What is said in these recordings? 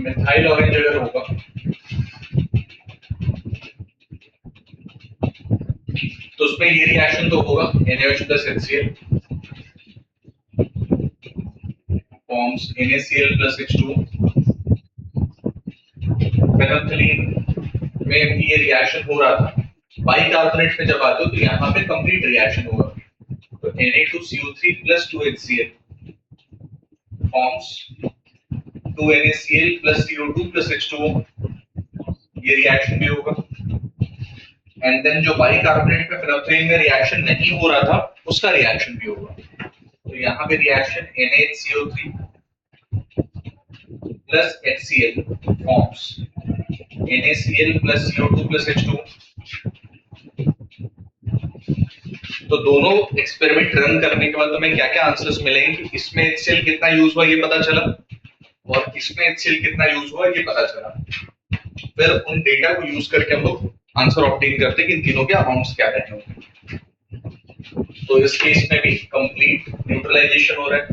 Methyl orange अगर होगा तो उसमें ये रिएक्शन तो होगा NaOH plus HCl forms NaCl plus H2O। फेनोल्फथलीन में ये रिएक्शन हो रहा था, बाइकार्बोनेट में जब आते हो तो यहाँ पे कंप्लीट रिएक्शन होगा, तो Na2CO3 plus 2HCl forms 2NaCl plus CO2 plus H2O, ये रिएक्शन भी होगा। एंड देन जो बाइकार्बोनेट में फेनोल्फथलीन में रिएक्शन नहीं हो रहा था उसका रिएक्शन भी होगा, तो यहाँ पे reaction NaCO3 plus HCl forms NaCl plus CO2 plus H2O। तो दोनों एक्सपेरिमेंट रन करने के बाद हमें क्या क्या आंसर्स मिलेंगे कि इसमें HCl कितना यूज हुआ ये पता चला और इसमें HCl कितना यूज हुआ ये पता चला। फिर उन डेटा को यूज करके हम लोग आंसर ऑब्टेन करते हैं कि इन तीनों के अमाउंट्स क्या रहे होंगे। तो इस केस में भी कंप्लीट न्यूट्रलाइजेशन हो रहा है।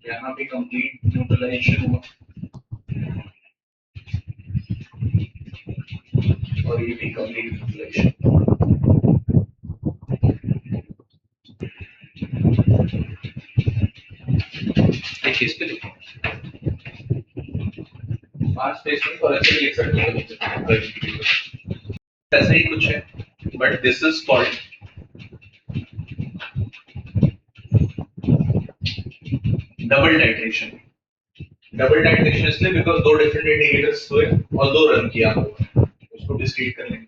यहाँ भी कंप्लीट न्यूट्रलाइजेशन हुआ और ये भी कंप्लीट न्यूट्रलाइजेशन। इस पे देखो 5 पेज में और ऐसे लिख सकते हो, ऐसा ही कुछ है, but this is called double titration. Double titration इसलिए बिकॉज दो डिफरेंट इंडिकेटर्स हुए और दो रन किया होगा, उसको डिस्क्रीट कर लेंगे।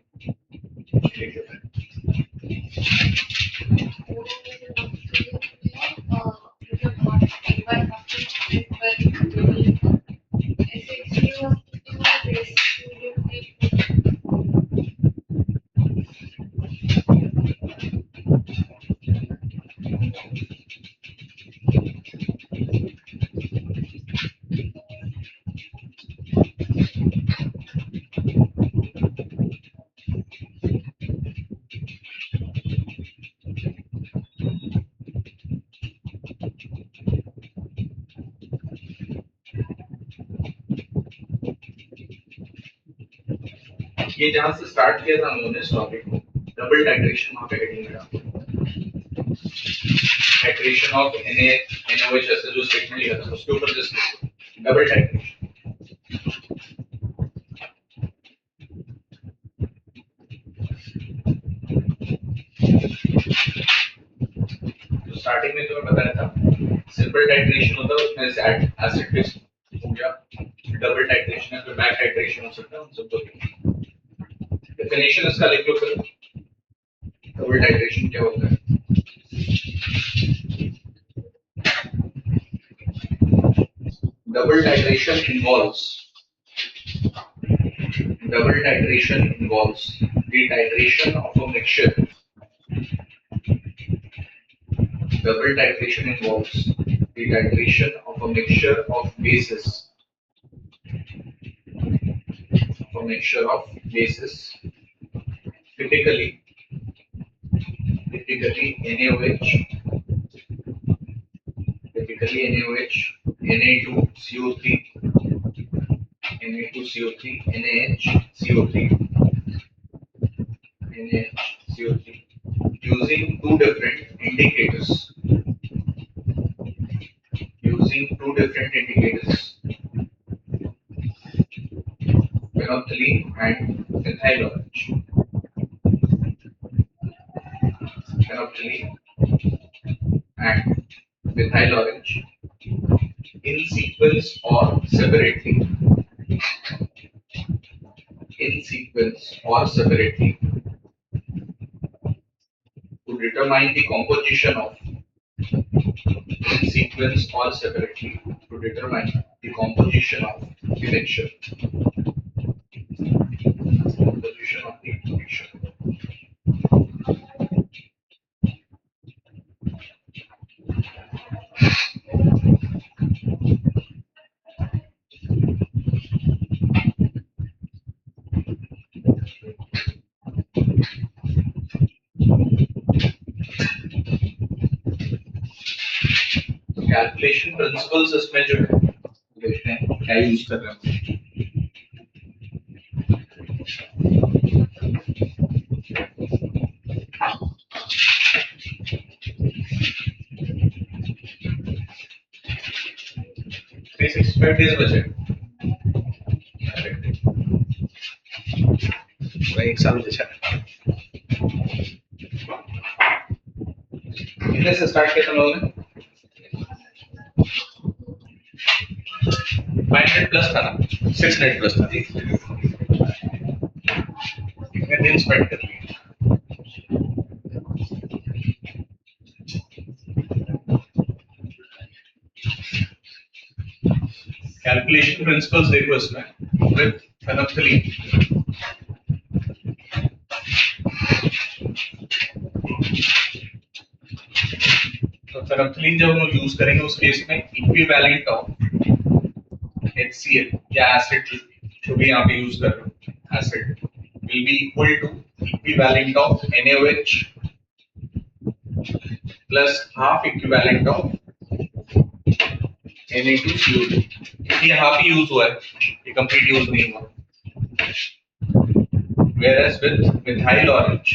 ये जहां से स्टार्ट किया था हमने इस टॉपिक को, डबल टाइट्रेशन वहां पे हेडिंग लगा, टाइट्रेशन ऑफ NaOH ऐसे जो स्टेटमेंट लिखा था उसके ऊपर जस्ट डबल टाइट्रेशन। तो स्टार्टिंग में तुम्हें बताया था सिंपल टाइट्रेशन होता है उसमें से एसिड बेस हो गया, डबल टाइट्रेशन है तो बैक टाइट्रेशन हो सकता है, उन सबको डेफिनेशन इसका लिख लो। फिर डबल टाइट्रेशन क्या होता है? Double titration involves the titration of a mixture. Double titration involves the titration of a mixture of bases. Typically NaOH, Na2CO3, NaHCO3, using two different indicators, phenolphthalein and methyl orange. In sequence or separately to determine the composition of the mixture. Calculation principles इसमें जो है देखते हैं क्या use कर रहे हैं। Basic days बचे एक साल बचा कितने से स्टार्ट किया तुम लोगों ने 500 प्लस था ना 600 प्लस था कितने दिन स्पेंड कर लिए कैलकुलेशन प्रिंसिपल्स देखो इसमें विद फेनोल्फथलीन तो फेनोल्फथलीन जब हम यूज करेंगे उस केस में इक्विवेलेंट ऑफ HCl या एसिड जो भी यहाँ पे यूज कर रहे हो acid will be equal to equivalent of NaOH plus half equivalent of Na2CO2 ये हाफ ही यूज हुआ है ये कंप्लीट यूज नहीं हुआ whereas with methyl orange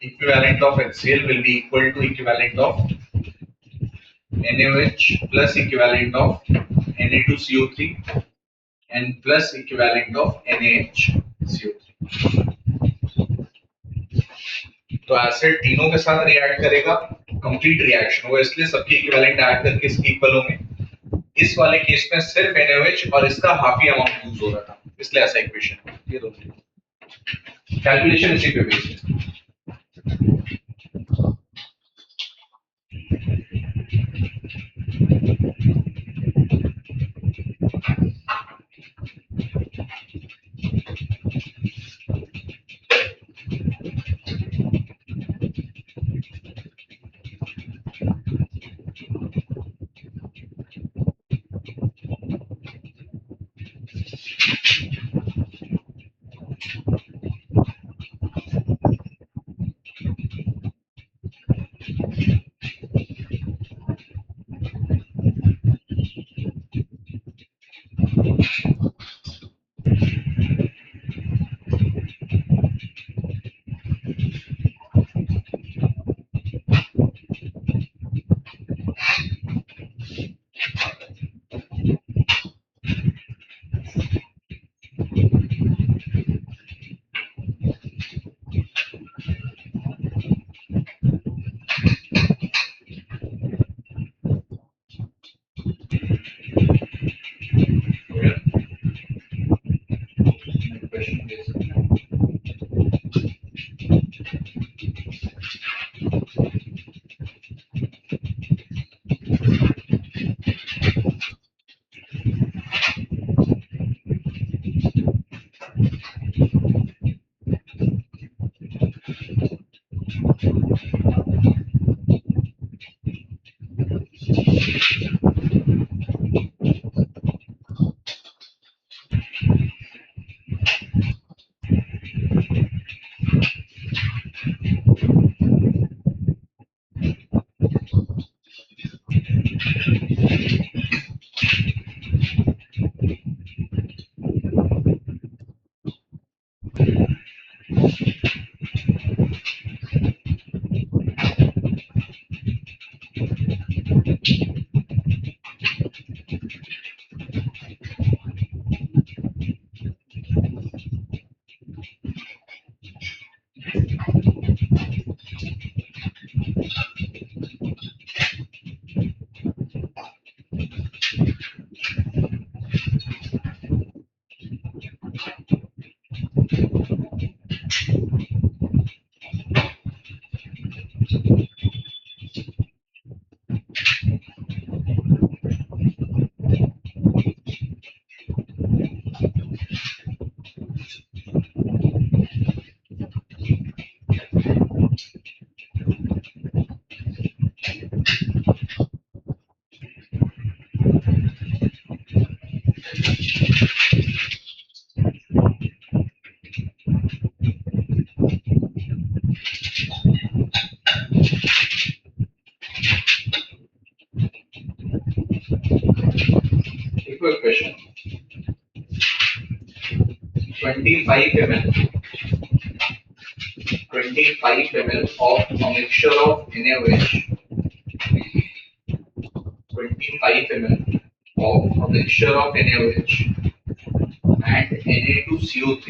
equivalent of HCl will be equal to equivalent of NaOH plus equivalent of Na2CO3 and plus equivalent of NaHCO3 तो acid तीनों के साथ रिएक्ट करेगा कंप्लीट रिएक्शन वो इसलिए सबके इक्विवेलेंट ऐड करके इसके इक्वल होंगे इस वाले केस में सिर्फ NaOH और इसका हाफ ही अमाउंट यूज हो रहा था इसलिए ऐसा इक्वेशन है ये दोनों कैलकुलेशन इसी पे बेस्ड है question. 25 ml 25 ml of a mixture of NaOH 25 ml of a mixture of NaOH and Na2CO3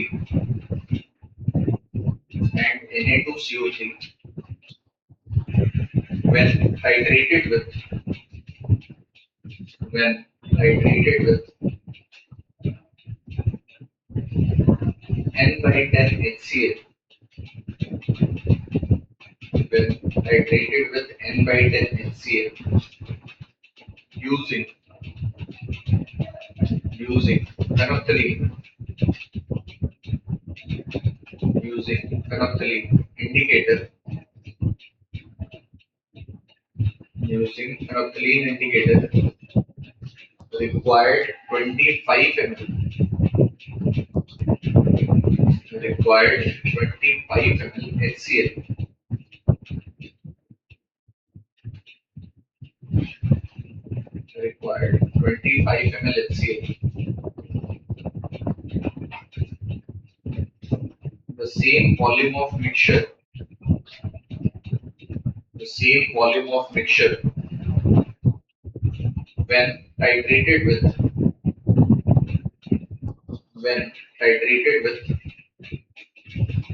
when hydrated with when hydrated with N by 10 HCl when hydrated with N by 10 HCl using phenolphthalein indicator required 25 ml HCl required 25 ml HCl. The same volume of mixture when hydrated with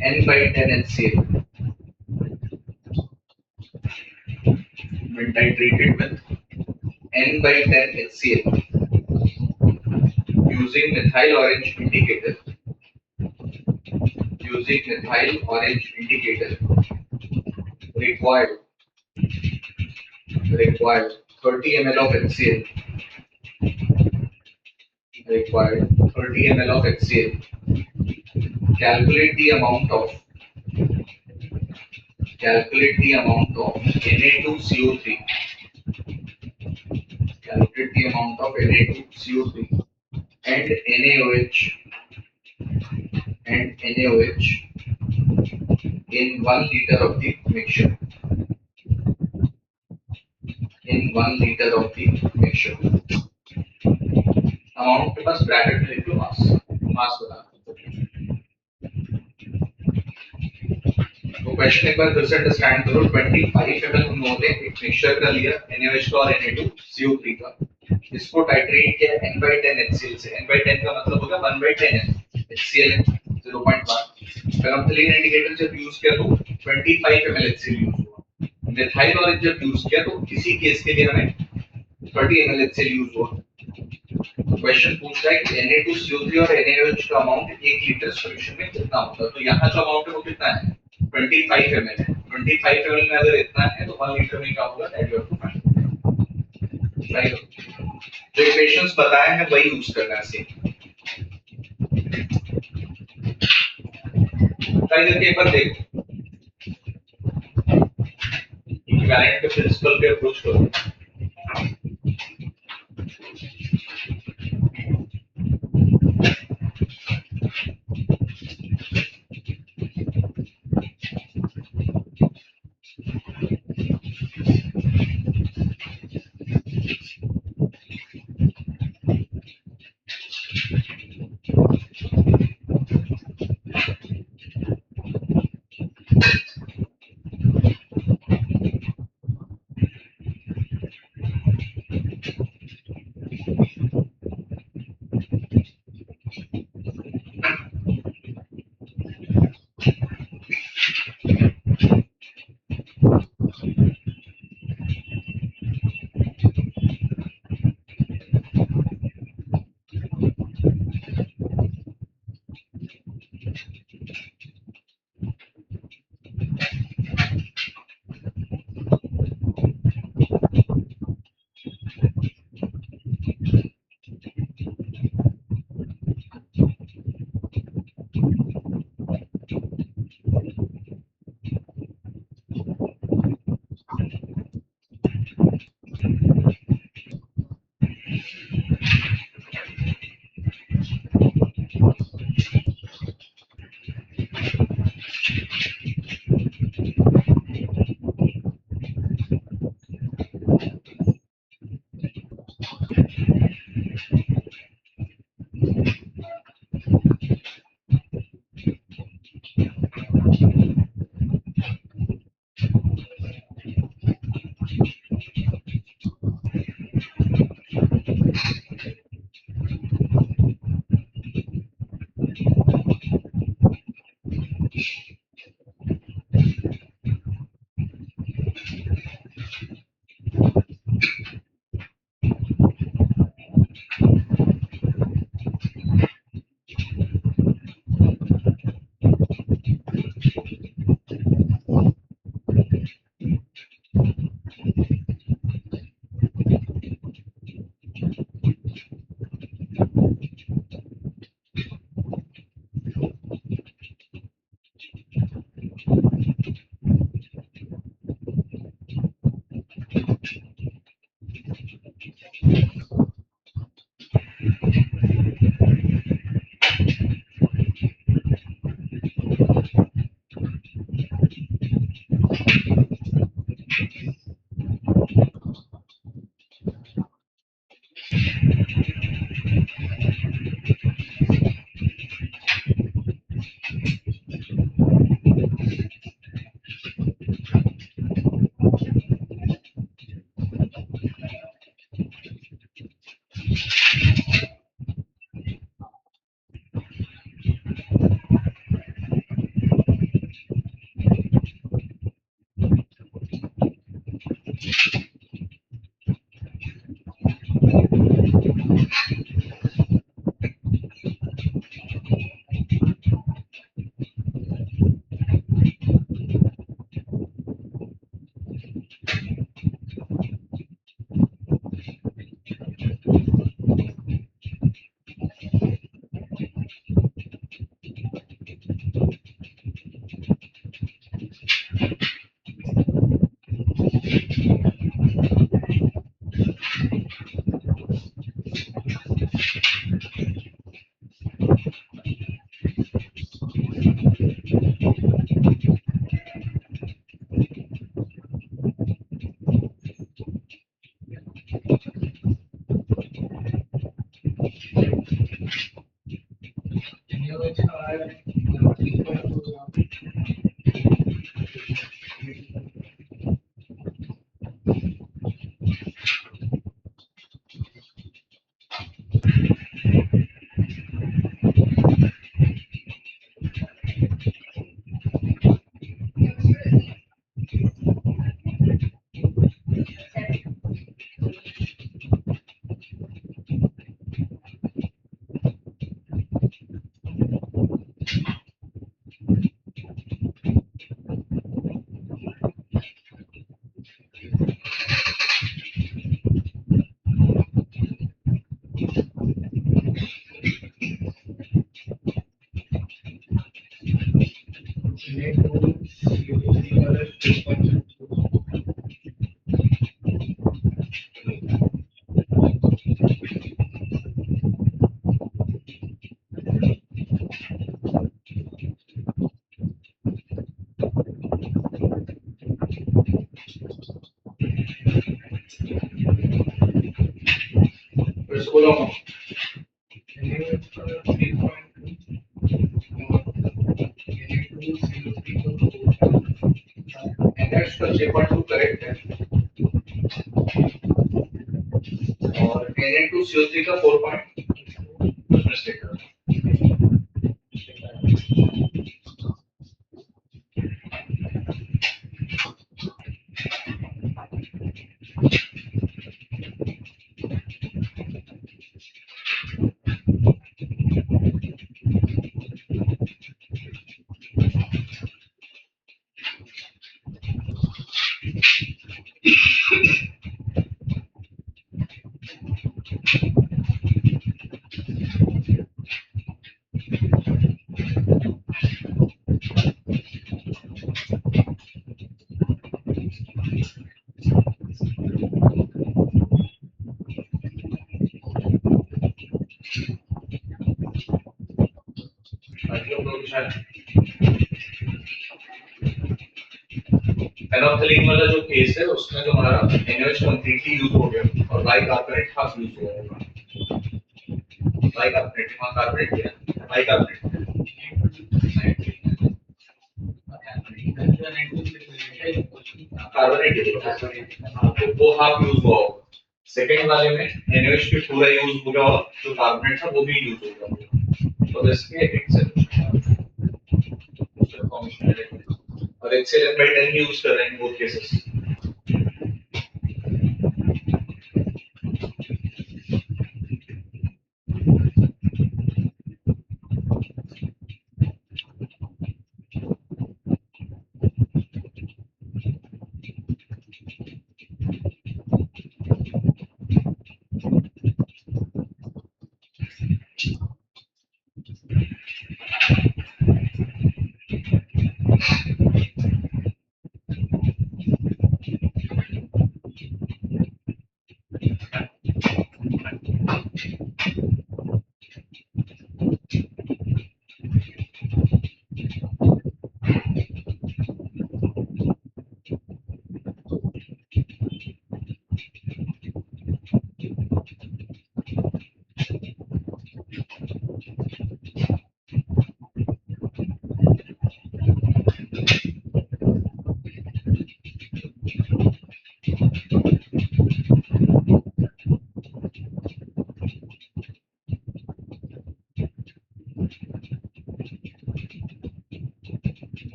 N by 10 HCl when hydrated with N by 10 HCl using methyl orange indicator required 30 ml of HCl calculate the amount of Na2CO3 and NaOH in 1 liter of the mixture. Amount के पास bracket में लिख लो मास बता। तो question एक बार फिर से understand करो। 25 ml हम लोगों ने एक मिक्सचर का लिया NaOH का और Na2CO3 का, इसको टाइट्रेट किया N by 10 HCl से। N by 10 का मतलब होगा 1 by 10 HCl 0.1। फेनोल्फथलीन इंडिकेटर जब यूज किया तो 25 ml HCl यूज हुआ। मिथाइल ऑरेंज जब यूज किया तो इसी केस के लिए हमें 30 ml HCl यूज हुआ। क्वेश्चन पूछ रहा है कि Na2CO3 और NaOH का अमाउंट 1 लीटर सॉल्यूशन में कितना होगा। तो यहाँ जो अमाउंट है वो कितना है 25 ml है। 25 ml में अगर इतना है तो 1 लीटर में क्या होगा that you have to find. Right, जो इक्वेशंस बताए हैं वही यूज करना है सेम। ट्राई करके एक बार देखो, इक्विवेलेंट के प्रिंसिपल पे अप्रोच करो। फिर से बोलो NH का 6.2 करेक्ट है और Na2CO3 का 4 पॉइंट कुछ मिस्टेक है। एनाफ्थलीन वाला जो केस है उसमें तुम्हारा NaOH कंप्लीटली यूज हो गया और बाइकार्बोनेट हाफ यूज हुआ होगा। बाइकार्बोनेट वहाँ कार्बोनेट किया बाइकार्बोनेट कार्बोनेट तो वो हाफ यूज हुआ होगा। सेकेंड वाले में NaOH भी पूरा यूज हो गया और जो कार्बोनेट था वो भी यूज हो गया होगा। तो इसके और HCl by 10 यूज कर रहे हैं बोथ केसेस।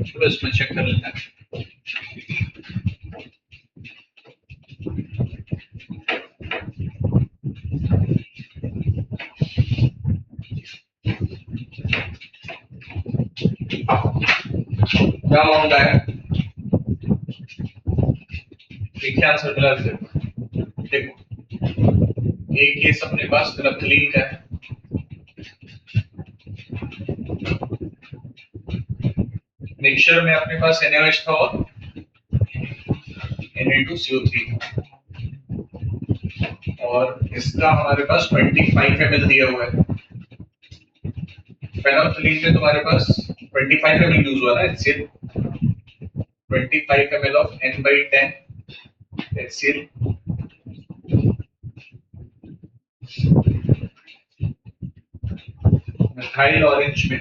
चलो इसमें चेक कर लेते हैं। क्या अमाउंट आया? एक ही आंसर मिला फिर। देखो एक केस अपने पास नफ्थलीन का है, मिक्सचर में अपने पास NaOH था और Na2CO3 था, और इसका हमारे पास 25 ml दिया हुआ है। फेनोल्फथलीन में तुम्हारे पास 25 ml यूज हुआ ना HCl, 25 ml of N/10 HCl, methyl orange में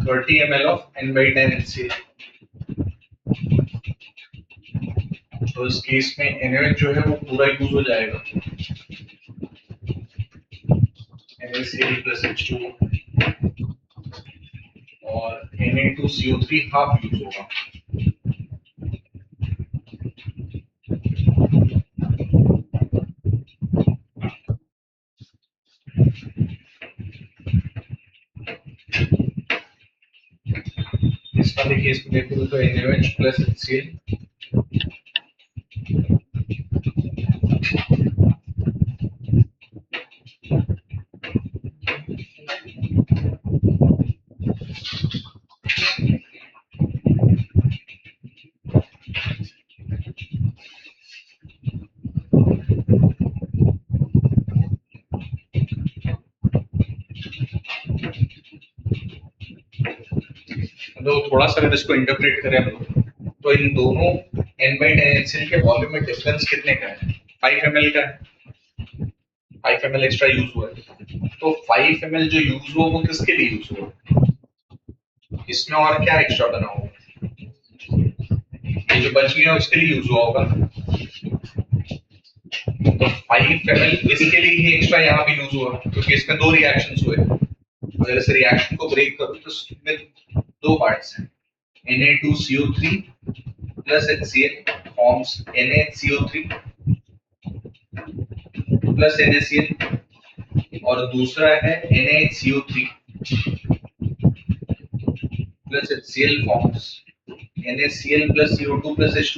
30 ml of N/10 HCl। तो इस केस में NaOH जो है वो पूरा यूज हो जाएगा, NaCl plus H2 और Na2CO3 हाफ यूज होगा। इस वाले केस में देखो तो NaOH plus HCl तो थोड़ा सा अगर इसको इंटरप्रेट करें हम लोग, तो इन दोनों N/10 HCl के वॉल्यूम में डिफरेंस कितने का है? 5 ml का है। 5 ml एक्स्ट्रा यूज हुआ है, तो 5 ml जो यूज हुआ वो किसके लिए यूज हुआ? इसमें और क्या एक्स्ट्रा बना होगा? ये जो बच गया उसके लिए यूज हुआ होगा। तो 5 ml इसके लिए ही एक्स्ट्रा यहाँ पे यूज हुआ, क्योंकि इसमें दो रिएक्शंस हुए। अगर इस रिएक्शन को ब्रेक करो तो इसमें दो पार्ट्स हैं, Na2CO3 plus HCl forms NaCO3 plus NaCl, और दूसरा है NaCO3 plus HCl forms NaCl plus CO2 plus H2।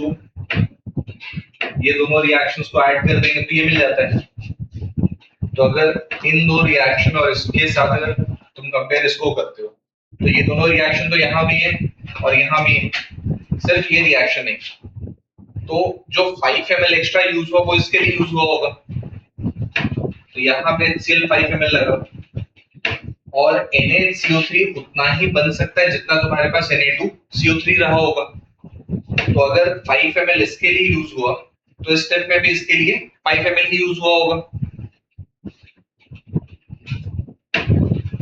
ये दोनों रिएक्शंस को ऐड कर देंगे तो ये मिल जाता है। तो अगर इन दो रिएक्शन और इसके साथ अगर तुम कंपेयर इसको करते हो तो ये दोनों रिएक्शन तो यहाँ भी है और यहाँ भी है, सिर्फ ये रिएक्शन है। तो जो 5 ml एक्स्ट्रा यूज हुआ वो इसके लिए यूज हुआ होगा, तो यहाँ पे HCl 5 ml लगा, और NaCO3 उतना ही बन सकता है जितना तुम्हारे पास Na2CO3 रहा होगा। तो अगर 5 ml इसके लिए यूज हुआ तो इस स्टेप में भी इसके लिए 5 ml ही यूज हुआ होगा।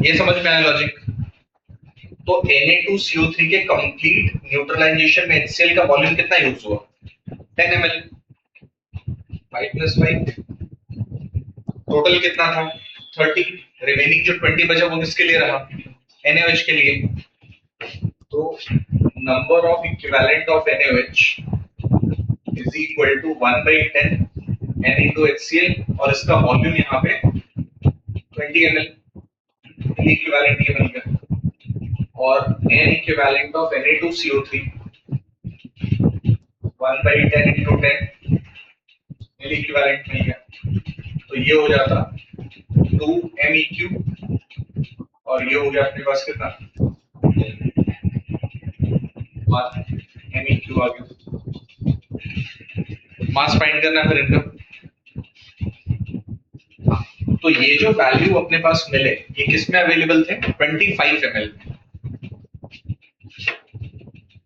ये समझ में आया लॉजिक? तो Na2CO3 के कंप्लीट न्यूट्रलाइजेशन में HCl का वॉल्यूम कितना यूज हुआ? 10 ml। 5 plus 5 टोटल कितना था? 30। रिमेनिंग जो 20 बचा वो किसके लिए रहा? NaOH के लिए। तो number of equivalent of NaOH is equal to 1/10 N into HCl, और इसका वॉल्यूम यहाँ पे 20 ml इक्विवेलेंट ये बन गया, और N equivalent of Na2CO3 1/10 into 10 N equivalent मिल गया। तो ये हो जाता 2 MEQ, और ये हो गया अपने पास कितना? 1 MEQ आ गया। मास फाइंड करना है फिर इनका। तो ये जो वैल्यू अपने पास मिले ये किस में अवेलेबल थे? 25 ml।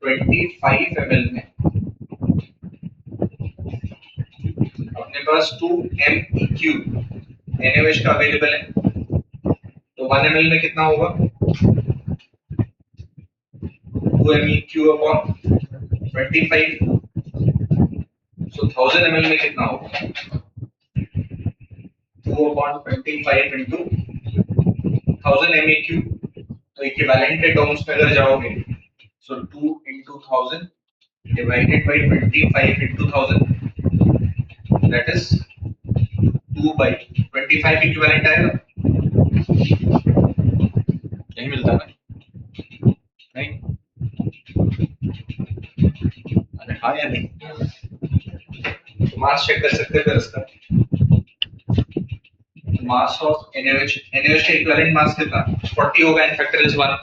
25 ml में अपने पास 2 MEq NaOH का अवेलेबल है, तो 1 ml में कितना होगा 2 MEq अपॉन 25, सो 1000 ml में कितना होगा 2 अपॉन 25 इंटू 1000 MEq, तो इक्विवेलेंट के टर्म्स में अगर जाओगे सो 2 into 1000 divided by 25 into 1000, that is 2 by 25 equivalent आएगा, यही मिलता है नहीं? अरे हाँ या नहीं? तो मास चेक कर सकते हैं इसका, मास ऑफ NaOH का इक्विवेलेंट मास कितना 40 होगा इन फैक्टराइज 1,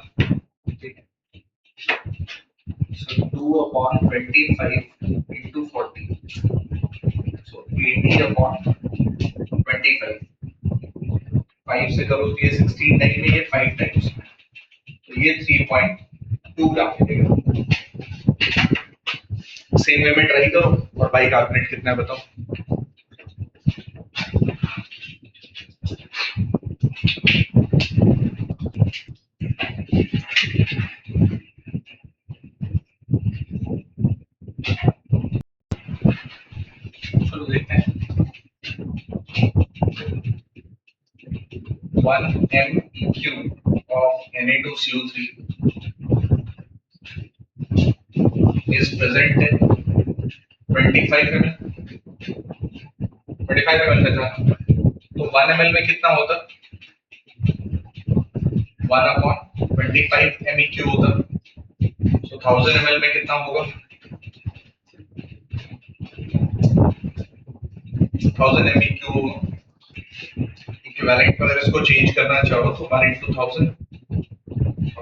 ठीक है, so 2 upon 25 into 40, so 80 upon 25, 5 से करो तो ये 16 टाइम में, ये 5 टाइम्स, तो ये 3.2 ग्राम मिलेगा। सेम वे में ट्राई करो और बाइकार्बोनेट कितना है बताओ। चलो देखते हैं 1 MEq of Na2CO3 is present in 25 ml, 25 ml का था, तो 1 ml में कितना होता 1 upon 25 MEq होता, so 1000 ml में कितना होगा 1000 MEq होगा, इक्विवेलेंट पर अगर इसको चेंज करना चाहो तो 1 into 1000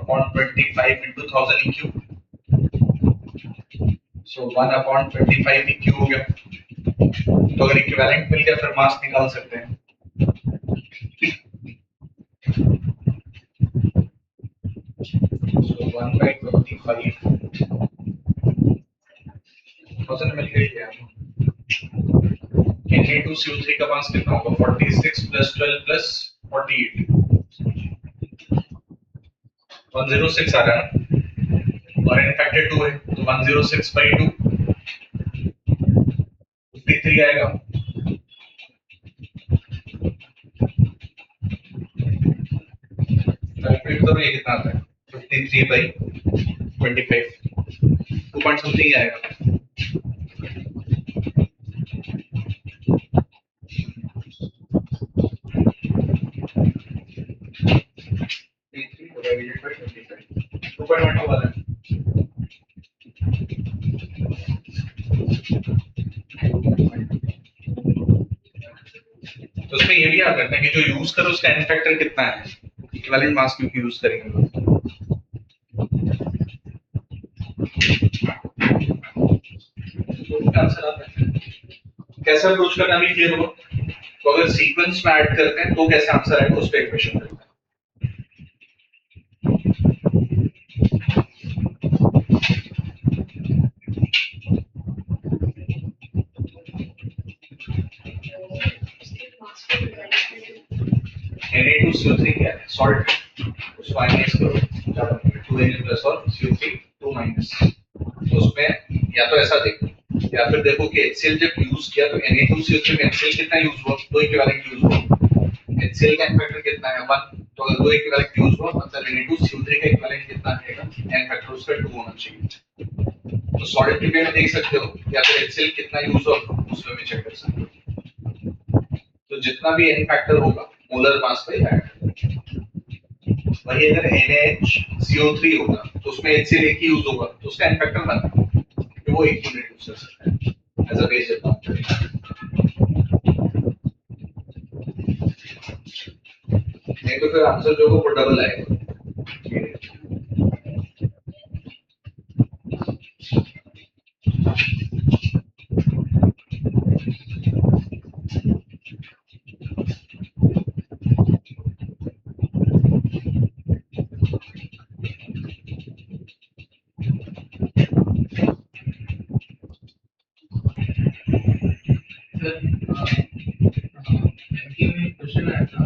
upon 25 into 1000 EQ, so 1 upon 25 EQ हो गया, तो अगर इक्विवेलेंट मिल गया फिर मास निकाल सकते हैं। So 1 by 25 1000 ml का ही है, Na2CO3 का मास कितना होगा 46 plus 12 plus 48, 106 आ रहा है ना, और इन फैक्टर 2 है तो 106 by 2 53 आएगा, कैलकुलेट करो ये कितना आता है 53 by 25, 2 पॉइंट समथिंग आएगा। तो उसमें ये भी याद रखना है कि जो यूज करो उसका एन फैक्टर कितना है, इक्विवेलेंट मास क्योंकि यूज करेंगे। तो आंसर आता है कैसे अप्रोच करना भी क्लियर होगा, तो अगर सीक्वेंस में ऐड करते हैं तो कैसे आंसर आएगा उस पर इक्वेशन करते हैं। Na2CO3 क्या है सॉल्ट, उसको आयनाइज करो 2Na प्लस और CO3 2 माइनस, तो उसमें या तो ऐसा देखो या फिर देखो कि HCl जब यूज किया तो Na2CO3 में HCl कितना यूज हुआ, दो इक्विवेलेंट यूज हुआ, HCl का फैक्टर कितना है 1, तो अगर दो इक्विवेलेंट यूज हुआ मतलब Na2CO3 का इक्विवेलेंट कितना आएगा n फैक्टर उसका 2 होना चाहिए, तो सॉलिड के में देख सकते हो या फिर HCl कितना यूज हुआ उसमें भी चेक कर सकते हो, तो जितना भी n फैक्टर होगा मोलर मास का ही ऐड, वही अगर NaHCO3 होगा तो उसमें HCl एक ही यूज होगा तो उसका n फैक्टर 1, क्योंकि वो एक यूनिट यूज कर सकता है एज अ बेस नहीं तो फिर आंसर जो होगा वो डबल आएगा। सर एमके में क्वेश्चन आया था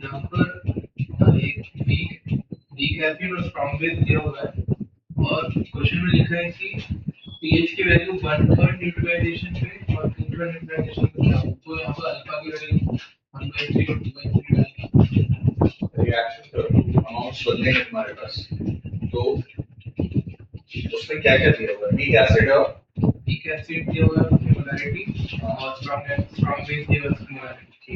जहाँ पर एक वीक एसिड और स्ट्रॉन्ग बेस दिया हुआ है और क्वेश्चन में लिखा है कि पीएच की वैल्यू 1/3 न्यूट्रलाइजेशन पे और 2/3 न्यूट्रलाइजेशन पे, तो यहाँ पर अल्फा की वैल्यू 1/3 और 2/3 डालना। रिएक्शन करो, अमाउंट्स बदलेंगे तुम्हारे पास, तो उसमें क्या क्या दिया हुआ है? वीक एसिड दिया हुआ है सिमिलरिटी और स्ट्रॉन्ग बेस दिया हुआ है सिमिलरिटी।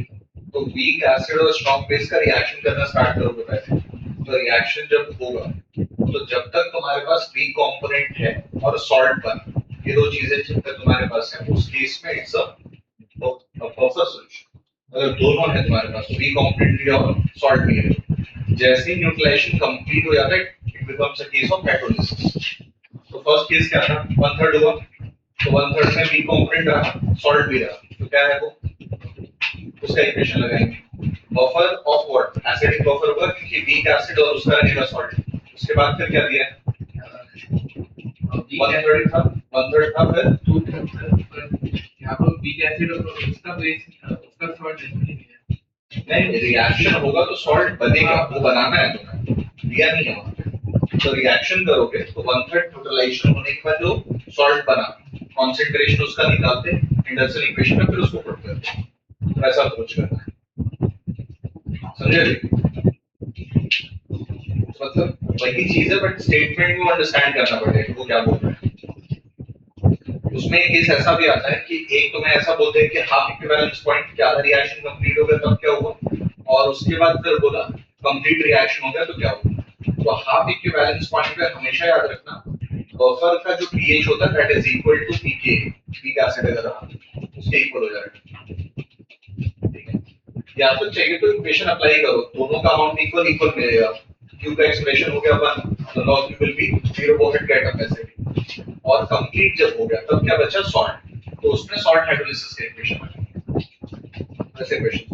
तो वीक एसिड और स्ट्रॉन्ग बेस का रिएक्शन करना स्टार्ट करोगे पहले, तो रिएक्शन जब होगा तो जब तक तुम्हारे पास वीक कंपोनेंट है और सॉल्ट बन, ये दो चीजें जब तक तुम्हारे पास है, उस केस में इट्स अ परफेक्ट सॉल्यूशन। अगर दोनों है तुम्हारे पास, वीक कंपोनेंट भी और सॉल्ट भी है, जैसे ही न्यूट्रलाइजेशन कंप्लीट हो जाता है, it becomes a case of hydrolysis. तो फर्स्ट केस क्या था, 1/3 हुआ, तो 1/3 में वीक कंपोनेंट रहा, सॉल्ट भी रहा, तो क्या है वो, उसका इक्वेशन लगाएंगे, buffer of what, acidic buffer होगा क्योंकि वीक एसिड और उसका रहेगा सॉल्ट। उसके बाद फिर क्या दिया, 1/3 था, 1/3 था, फिर 2/3 यहाँ पर वीक एसिड और उसका बेस उसका सॉल्ट नहीं, रिएक्शन होगा तो सॉल्ट बनेगा, वो बनाना है तुम्हें, दिया नहीं है वहां पे। तो रिएक्शन करोगे तो 1/3 न्यूट्रलाइजेशन होने के बाद जो सॉल्ट बना, कॉन्सेंट्रेशन उसका निकालते इंडस्ट्रियल इक्वेशन में, फिर उसको पुट करते, तो ऐसा अप्रोच करना है, समझे? मतलब वही चीज है, बट स्टेटमेंट को अंडरस्टैंड करना पड़ेगा वो क्या बोल रहे हैं। उसमें एक केस ऐसा भी आता है कि एक तो मैं ऐसा बोलते हैं कि हाफ इक्विवेलेंस पॉइंट के आधा रिएक्शन कंप्लीट हो गया तब क्या हुआ, और उसके बाद फिर बोला कंप्लीट रिएक्शन हो गया तो क्या हुआ। तो हाफ इक्विवेलेंस पॉइंट पे हमेशा याद रखना, बफर का जो पीएच होता है that is equal to pK, pK acid अगर रहा उसके इक्वल हो जाएगा, ठीक है। या तो चाहिए तो इक्वेशन अप्लाई करो, दोनों का अमाउंट इक्वल इक्वल मिलेगा, क्यू का एक्सप्रेशन हो गया 1, तो log Q will be 0.8 acid, और कंप्लीट जब हो गया तब क्या बचा, सॉल्ट, तो उसमें सॉल्ट हाइड्रोलिसिस का इक्वेशन है, ऐसे क्वेश्चन।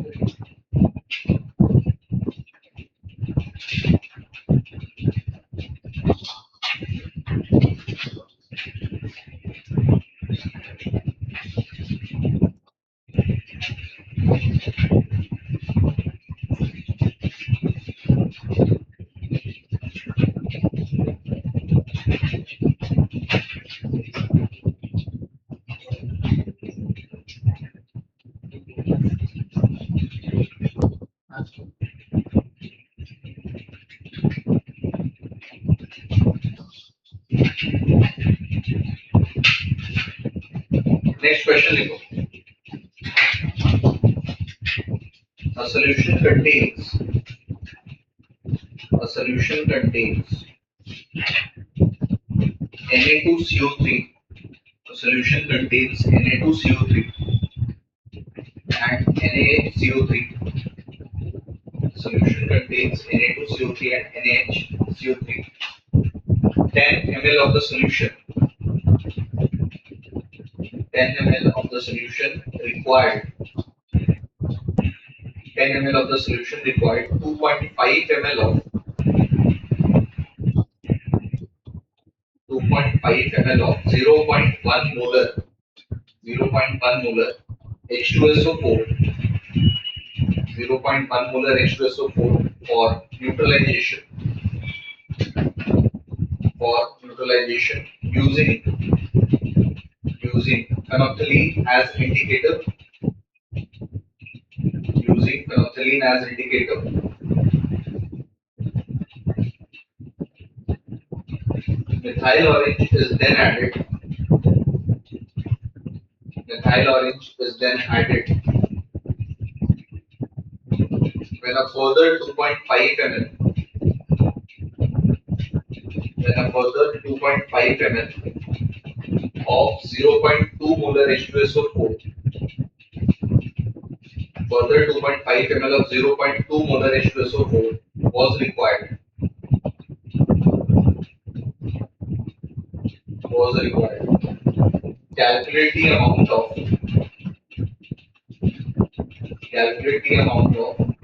नेक्स्ट क्वेश्चन लिखो, a solution contains Na2CO3, a solution contains Na2CO3 and NaHCO3, solution contains Na2CO3 and NaHCO3, 10 ml of the solution, 10 ml of the solution required, 10 ml of the solution required, 2.5 ml of 0.1 molar, 0.1 molar H2SO4, 0.1 molar H2SO4 for neutralization, using phenolphthalein as indicator, methyl orange is then added, when a further 2.5 ml, of 0.2 molar H2SO4, further 2.5 ml of 0.2 molar H2SO4 was required. Calculate the amount of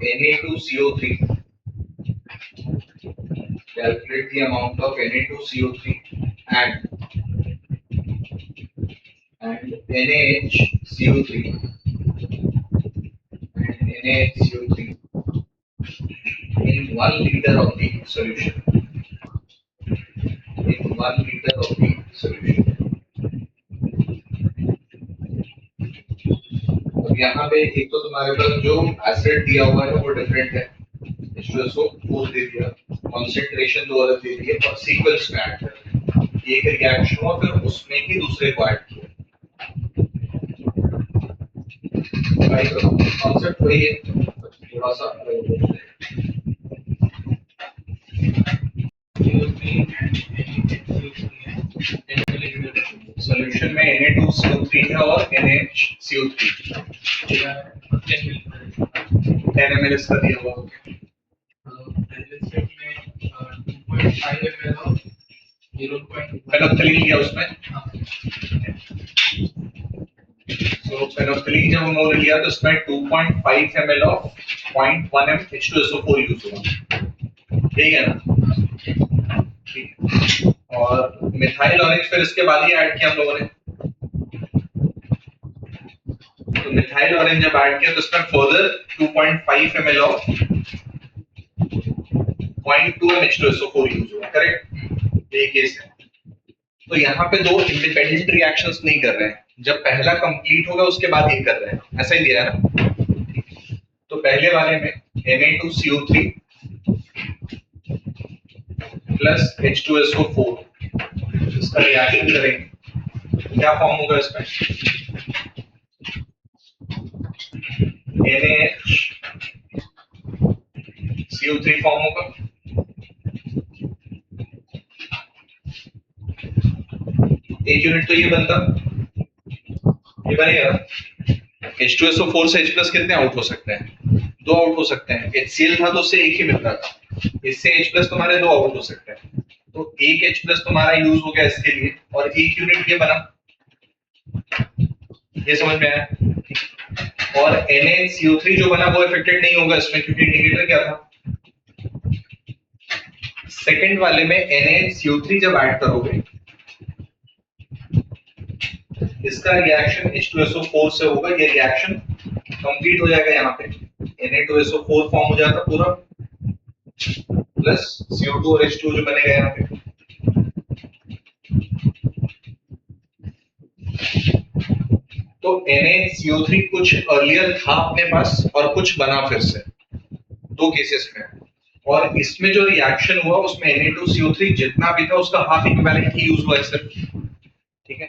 Na2CO3. Calculate the amount of Na2CO3 and NaHCO3 CO3 and NaCO3 in 1 liter of the solution. In 1 liter of the solution. अब यहाँ पे एक तो तुम्हारे पास जो acid दिया हुआ है वो डिफरेंट है, H2SO4 दे दिया, कॉन्सेंट्रेशन दो अलग दे दिए और सीक्वेंस में ऐड कर एक रिएक्शन हुआ फिर उसमें ही दूसरे को ऐड किया। कॉन्सेप्ट वही है, थोड़ा सा सॉल्यूशन में Na2CO3 है और NaCO3 10 ml इसका दिया हुआ है। फेनोल्फथलीन लिया उसमें, तो फेनोल्फथलीन जब हमने लिया तो इसमें 2.5 ml of 0.1 m H2SO4 use हुआ, ठीक है ना? ठीक है। और मिथाइल ऑरेंज फिर इसके बाद ही ऐड किया हम लोगों ने, तो मिथाइल ऑरेंज जब ऐड किया तो इसमें further 2.5 ml of 0.2 m H2SO4 use हुआ, करेक्ट? ये केस है। तो यहाँ पे दो इंडिपेंडेंट रिएक्शंस नहीं कर रहे हैं, जब पहला कंप्लीट होगा उसके बाद ये कर रहे हैं, ऐसा ही दिया है ना? तो पहले वाले में Na2CO3 प्लस H2SO4 इसका रिएक्शन करेंगे, क्या फॉर्म होगा इसमें? NaHCO3 फॉर्म होगा, एक यूनिट तो ये बनता, ये बनेगा ना? H2SO4 से H+ कितने आउट हो सकते हैं? 2 आउट हो सकते हैं। HCl था तो उससे एक ही मिलता था, इससे H+ तुम्हारे 2 आउट हो सकते हैं, तो एक H+ तुम्हारा यूज हो गया इसके लिए और एक यूनिट ये बना, ये समझ में आया? और NaCO3 जो बना वो इफेक्टेड नहीं होगा इसमें, क्योंकि इंडिकेटर क्या था? सेकंड वाले में NaCO3 जब ऐड करोगे इसका रिएक्शन H2SO4 से होगा, ये रिएक्शन कंप्लीट हो जाएगा, यहाँ पे Na2SO4 फॉर्म हो जाता पूरा प्लस CO2 और H2 जो बनेगा यहाँ पे। तो NaCO3 कुछ अर्लियर था अपने पास और कुछ बना फिर से, दो केसेस में, और इसमें जो रिएक्शन हुआ उसमें Na2CO3 जितना भी था उसका हाफ इक्विवेलेंट ही यूज हुआ है सिर्फ, ठीक है?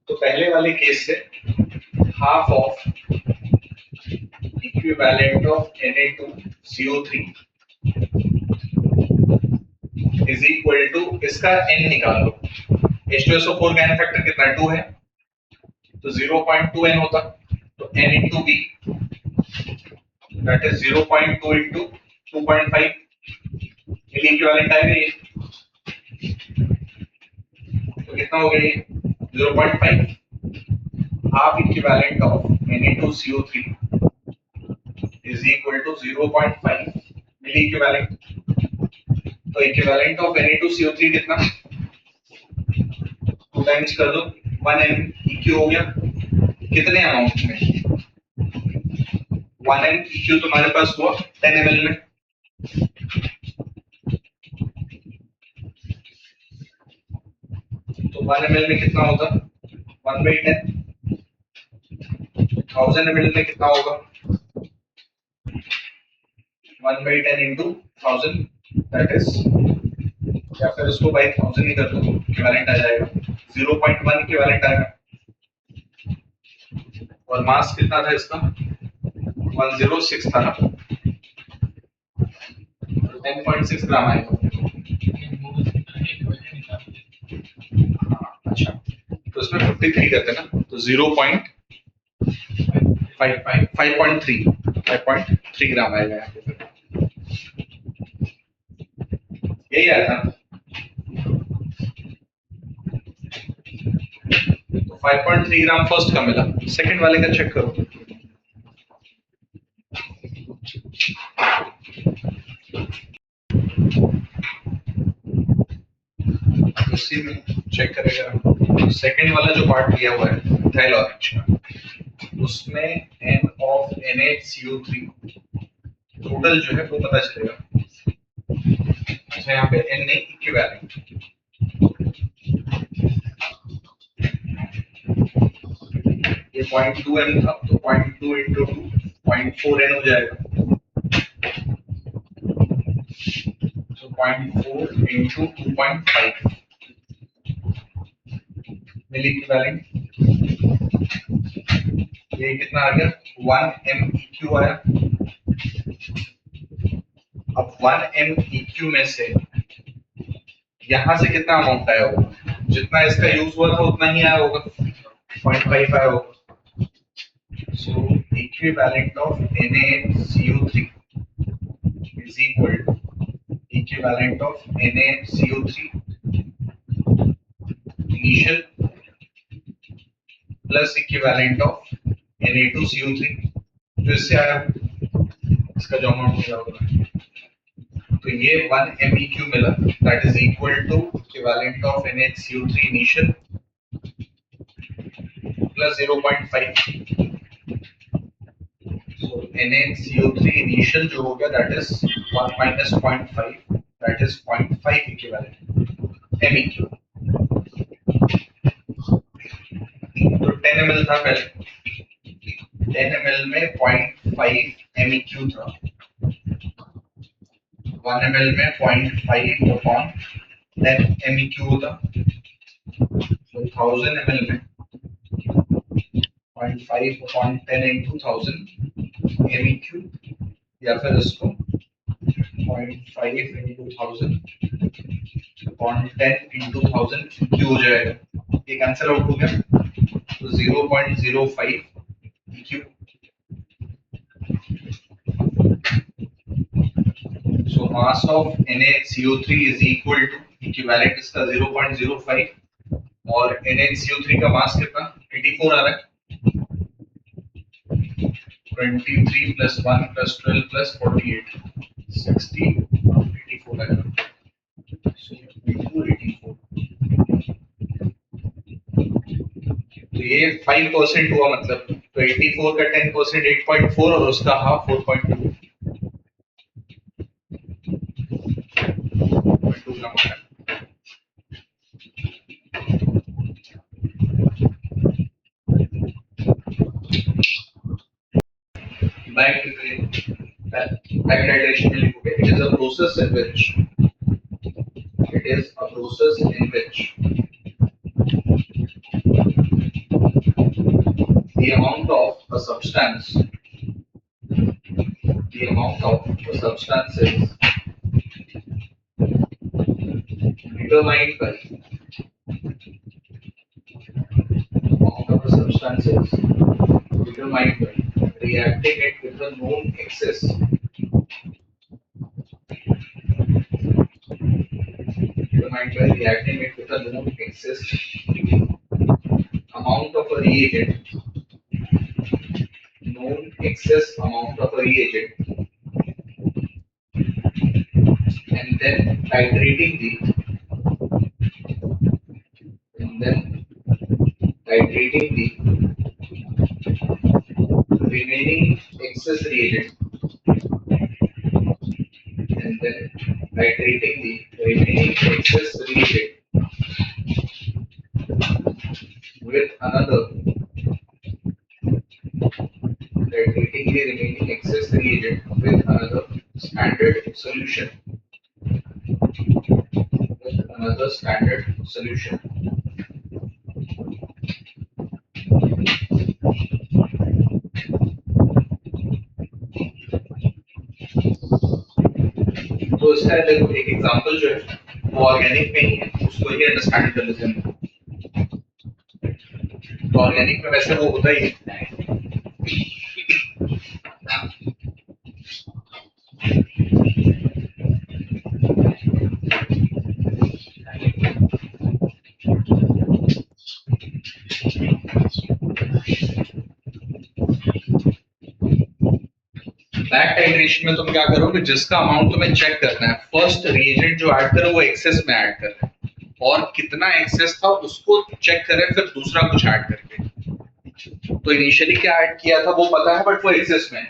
तो पहले वाले केस से half of equivalent of Na2CO3 is equal to इसका n निकाल लो, H2SO4 का n फैक्टर कितना 2 है, तो 0.2 n होता, तो n into b that is 0.2 into 2.5 milliequivalent आएगा ये, तो कितना हो गया ये 0.5 half equivalent of Na2CO3 is equal to 0.5 milliequivalent, तो इक्विवेलेंट ऑफ Na2CO3 कितना 2 टाइम्स कर दो 1 MEQ हो गया, कितने अमाउंट में 1 MEQ तुम्हारे पास हुआ 10 ml में, तो 1 ml में कितना होगा 1/10, 1000 ml में कितना होगा 1/10 into 1000 दैट इज, या फिर उसको बाय 1000 ही कर दो, इक्विवेलेंट आ जाएगा 0.1 इक्विवेलेंट आएगा, और मास कितना था इसका 106 था ना, 10.6 ग्राम आएगा। अच्छा, तो इसमें 53 करते हैं ना, तो 5.3 ग्राम आएगा यहाँ पे, यही आया था, तो 5.3 ग्राम फर्स्ट का मिला, सेकंड वाले का चेक करो, उसी में चेक करेगा। सेकंड वाला जो पार्ट दिया हुआ है इथाइल ऑरेंज का, उसमें N of NaCO3 टोटल जो है वो पता चलेगा। अच्छा यहाँ पे N नहीं, इक्विवेलेंट। ये 0.2 M था तो 0.2 into 2 0.4 N हो जाएगा। तो 0.4 into 2.5 मिली इक्विवेलेंट। ये कितना आ गया? 1 MEQ आया। अब 1 MEQ में से यहाँ से कितना अमाउंट आया होगा? जितना इसका यूज हुआ था उतना ही आया होगा, 0.5 आया होगा। So equivalent of NaCO3 is equal to equivalent of NaCO3 initial plus equivalent of Na2CO3 जो इससे आया, इसका जो अमाउंट मिला होगा। तो ये 1 MEQ मिला, that is equal to equivalent of NaCO3 initial plus 0.5. So NaCO3 initial जो हो गया that is 1 minus 0.5, that is 0.5 equivalent MEQ। तो 10 ml था पहले, 10 ml में 0.5 MEQ था, 1 ml में 0.5 upon 10 MEQ होता। तो 1000 ml में 0.5 upon 10 into 1000 MEQ, या फिर इसको 0.5 into 1000 upon 10 into 1000 Q हो जाएगा। ये कैंसिल आउट हो गया, तो 0.05 EQ। So mass of NaCO3 is equal to equivalent इसका 0.05 और NaCO3 का मास कितना? 84 आ रहा है। 23 plus 1 plus 12 plus 48 60 84 आएगा। So 84। तो ये 5% हुआ, मतलब तो 84 का 10% 8.4 और उसका हाफ 4.2 का होता है। Back to the hydration में लिखोगे, it is a process in which the amount of a substance is determined by reacting it with the known excess amount of a reagent, known excess amount of a reagent, and then titrating the remaining excess reagent, with another standard solution. तो इसका देखो एक example जो है वो organic में ही है, उसको ही अंडरस्टैंड कर लेते हैं। तो ऑर्गेनिक में वैसे वो होता ही है, बैक टाइट्रेशन में तुम क्या करोगे, जिसका अमाउंट तुम्हें चेक करना है, फर्स्ट रिएजेंट जो ऐड करो वो एक्सेस में ऐड करना है, और कितना एक्सेस था उसको चेक करें फिर दूसरा कुछ ऐड करके। तो इनिशियली क्या ऐड किया था वो पता है बट वो एक्सेस में है,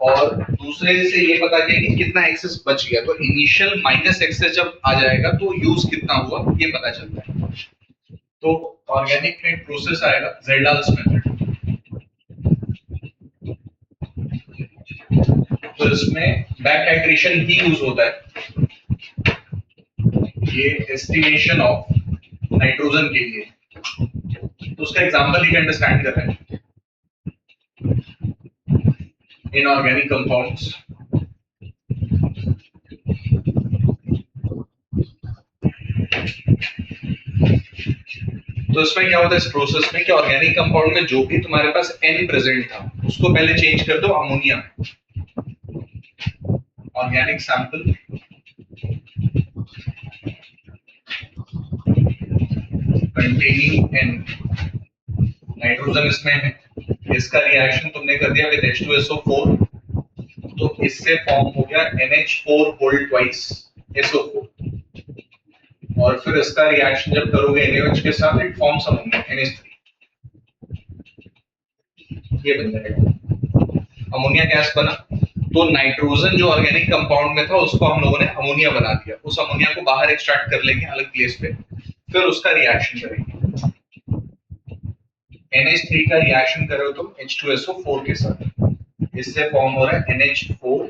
और दूसरे से ये पता किया कि कितना एक्सेस बच गया। तो इनिशियल माइनस एक्सेस जब आ जाएगा तो यूज कितना हुआ ये पता चलता है। तो ऑर्गेनिक में एक प्रोसेस आएगा ज़ेल्डाल्स मेथड। तो इसमें बैक टाइट्रेशन ही यूज होता है, ये एस्टिमेशन ऑफ नाइट्रोजन के लिए। तो उसका एग्जांपल ही अंडरस्टैंड कर रहे हैं। इनऑर्गेनिक कंपाउंड्स, तो इसमें क्या होता है इस प्रोसेस में कि ऑर्गेनिक कंपाउंड में जो भी तुम्हारे पास N प्रेजेंट था उसको पहले चेंज कर दो अमोनिया में। Organic sample containing N, nitrogen इसमें है, इसका रिएक्शन तुमने कर दिया विद H2SO4, तो इससे फॉर्म हो गया NH4 होल ट्वाइस SO4, और फिर इसका रिएक्शन जब करोगे NaOH के साथ इट फॉर्म्स अमोनिया NH3, ये बन जाएगा अमोनिया गैस बना। तो नाइट्रोजन जो ऑर्गेनिक कंपाउंड में था उसको हम लोगों ने अमोनिया बना दिया, उस अमोनिया को बाहर एक्सट्रैक्ट कर लेंगे अलग प्लेस पे, फिर उसका रिएक्शन करेंगे। NH3 का रिएक्शन करो तुम H2SO4 के साथ, इससे फॉर्म हो रहा है NH4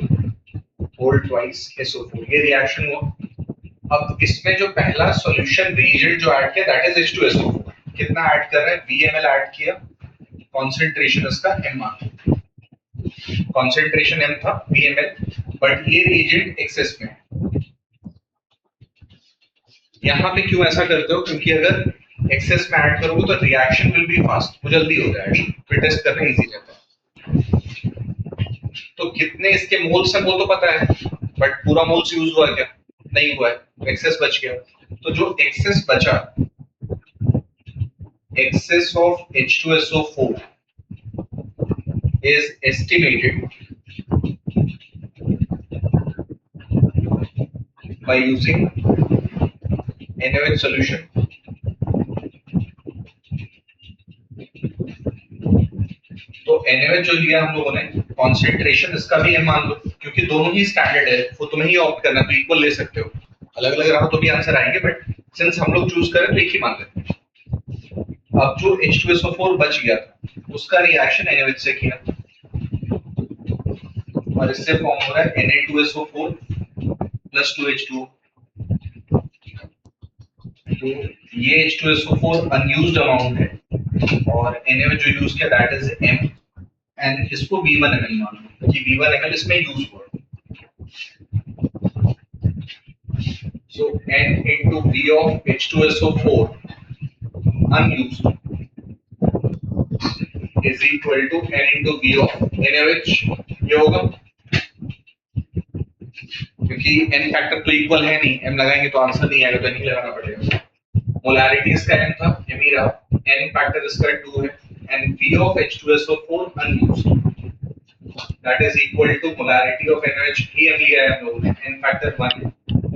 होल ट्वाइस SO4, ये रिएक्शन हुआ। अब इसमें जो पहला सॉल्यूशन रिएजेंट जो ऐड किया दैट इज H2SO4, कितना ऐड कर रहे हैं VmL ऐड किया, कंसंट्रेशन इसका M आ, कंसंट्रेशन M था VmL, बट ये रिएजेंट एक्सेस में है। यहाँ पे क्यों ऐसा करते हो, क्योंकि अगर एक्सेस में ऐड करोगे तो रिएक्शन विल बी फास्ट, वो जल्दी हो जाएगा, फिर टेस्ट करना इजी रहता है। तो कितने इसके मोल्स हैं वो तो पता है, बट पूरा मोल्स यूज हुआ क्या, नहीं हुआ है, एक्सेस बच गया। तो जो एक्सेस बचा, excess of H2SO4 is estimated by using NaOH solution तो NaOH जो लिया हम लोगों ने, कॉन्सेंट्रेशन इसका भी M मान लो, क्योंकि दोनों ही स्टैंडर्ड है, वो तुम्हें ही ऑप्ट करना है, तो इक्वल ले सकते हो, अलग अलग रहा तो भी आंसर आएंगे, बट सिंस हम लोग चूज करें तो एक ही मान लेते हैं। अब जो H2SO4 बच गया था उसका रिएक्शन NaOH से किया, और इससे फॉर्म हो रहा है Na2SO4 प्लस 2H2O। तो ये H2SO4 अनयूज्ड अमाउंट है, और NaOH जो यूज किया दैट इज M, एंड इसको V1 ml मान लो कि V1 ml इसमें यूज हुआ। So N into V of H2SO4 unused is equal to N into V of NaOH, ये होगा, क्योंकि N फैक्टर तो इक्वल है नहीं, M लगाएंगे तो आंसर नहीं आएगा, तो नहीं लगाना पड़ेगा। मोलैरिटी इसका M था, ये भी रहा, N फैक्टर इसका 2 है, and V of H2SO4 unused that is equal to molarity of NaOH he M लिया है हम लोगों ने, N फैक्टर 1,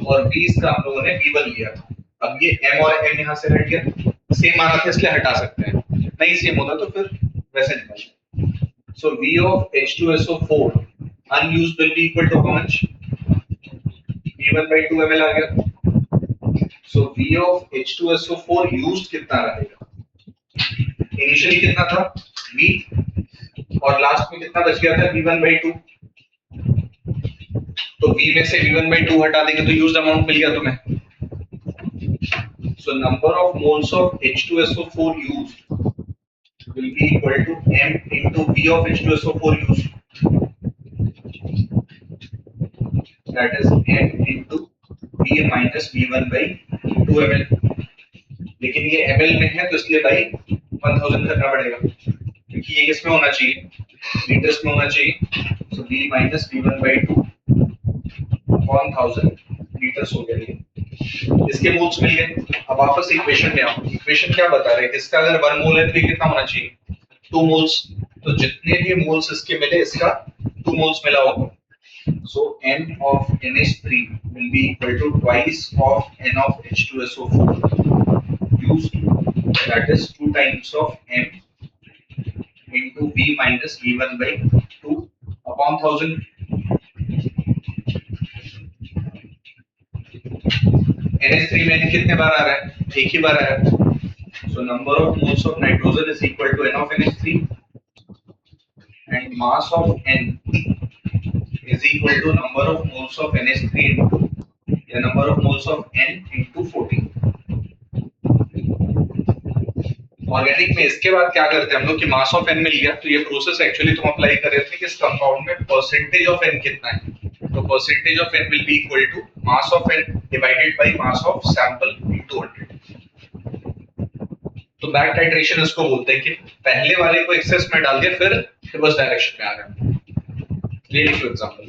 और V इसका हम लोगों ने V1 लिया था। अब ये M और M यहाँ से हट गया, सेम आना था इसलिए हटा सकते हैं, नहीं सेम होता तो फिर वैसे निकाल। So V of H2SO4 unused will be equal to how much? V1 by 2 ml आ गया। So V of H2SO4 used कितना रहेगा, इनिशियली कितना था V, और लास्ट में कितना बच गया था V1 by 2, तो V में से V1 by 2 हटा देंगे तो यूज्ड अमाउंट मिल गया तुम्हें। So number of moles of H2SO4 used will be equal to M into V of H2SO4 used, that is M into V minus V1 by 2 ml, लेकिन ये ml में है तो इसलिए भाई 1000 करना पड़ेगा, क्योंकि ये किसमें होना चाहिए, लीटर्स में होना चाहिए। So V minus V1 by 2 1000 litres हो गया, इसके मोल्स मिल गए। अब वापस इक्वेशन में आओ, इक्वेशन क्या बता रहे हैं, इसका अगर 1 मोल है तो ये कितना होना चाहिए, 2 मोल्स, तो जितने भी मोल्स इसके मिले इसका 2 मोल्स मिला होगा, So n of NH3 will be equal to twice of n of H2SO4 used, that is 2 times of n into V minus V1 by 2 upon 1000. NH3 में कितने बार आ रहा है? एक ही बार आया है. So number of moles of nitrogen is equal to n of NH3 and mass of n is equal to number of moles of NH3 into the number of moles of n into 14. Organic में इसके बाद क्या करते हैं हम लोग कि मास of N मिल गया, तो ये प्रोसेस एक्चुअली तुम अप्लाई कर रहे थे कि इस कंपाउंड में परसेंटेज ऑफ एन कितना है, तो percentage of N will be equal to mass of N divided by mass of sample into 100. तो बैक टाइट्रेशन इसको बोलते हैं कि पहले वाले को एक्सेस में डाल दिया फिर रिवर्स डायरेक्शन में आ गया. ये लिखो एग्जांपल.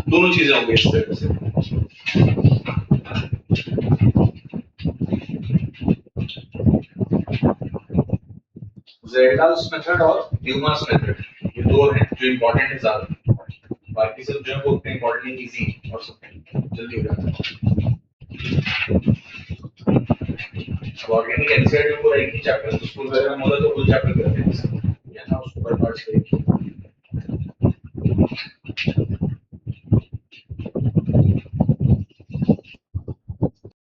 दोनों चीजें होंगी इस तरह से. ज़ेरडाल्स मेथड और न्यूमास मेथड, ये दो हैं जो इंपॉर्टेंट है ज्यादा. बाकी सब जो है वो उतने इंपॉर्टेंट नहीं, इजी और सब जल्दी हो जाता है. ऑर्गेनिक एनसीईआरटी में पूरा एक ही चैप्टर, स्कूल वगैरह में होता तो फुल चैप्टर करते हैं या ना, उसको पर पार्ट्स करेंगे.